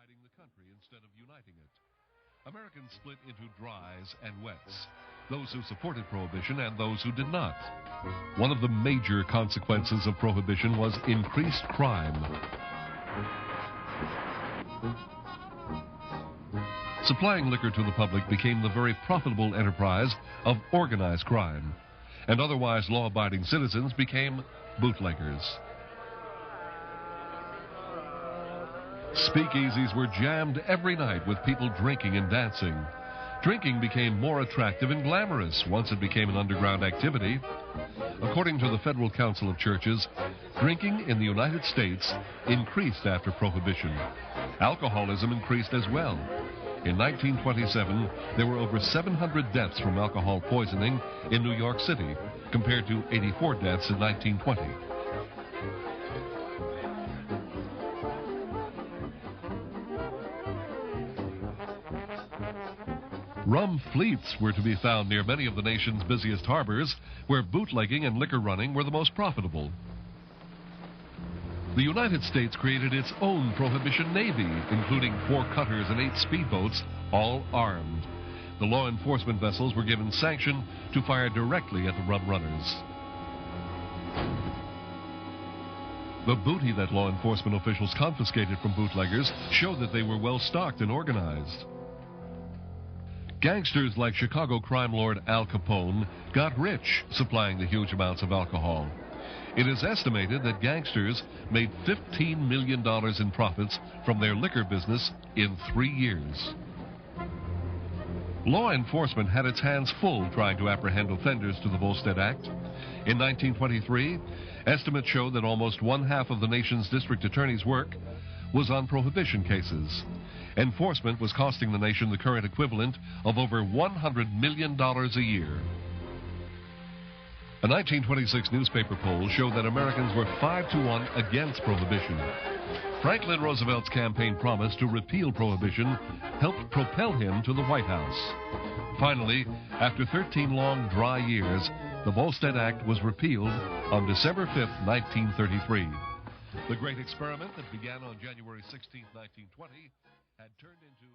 dividing the country instead of uniting it. Americans split into dries and wets, those who supported prohibition and those who did not. One of the major consequences of prohibition was increased crime. Supplying liquor to the public became the very profitable enterprise of organized crime, and otherwise law-abiding citizens became bootleggers. Speakeasies were jammed every night with people drinking and dancing. Drinking became more attractive and glamorous once it became an underground activity. According to the Federal Council of Churches, drinking in the United States increased after Prohibition. Alcoholism increased as well. In 1927, there were over 700 deaths from alcohol poisoning in New York City, compared to 84 deaths in 1920. Rum fleets were to be found near many of the nation's busiest harbors, where bootlegging and liquor running were the most profitable. The United States created its own Prohibition Navy, including 4 cutters and 8 speedboats, all armed. The law enforcement vessels were given sanction to fire directly at the rum runners. The booty that law enforcement officials confiscated from bootleggers showed that they were well stocked and organized. Gangsters like Chicago crime lord Al Capone got rich supplying the huge amounts of alcohol. It is estimated that gangsters made $15 million in profits from their liquor business in 3 years. Law enforcement had its hands full trying to apprehend offenders to the Volstead Act. In 1923, estimates show that almost 1/2 of the nation's district attorney's work was on prohibition cases. Enforcement was costing the nation the current equivalent of over $100 million a year. A 1926 newspaper poll showed that Americans were 5-1 against prohibition. Franklin Roosevelt's campaign promise to repeal prohibition helped propel him to the White House. Finally, after 13 long, dry years, the Volstead Act was repealed on December 5, 1933. The great experiment that began on January 16, 1920, had turned into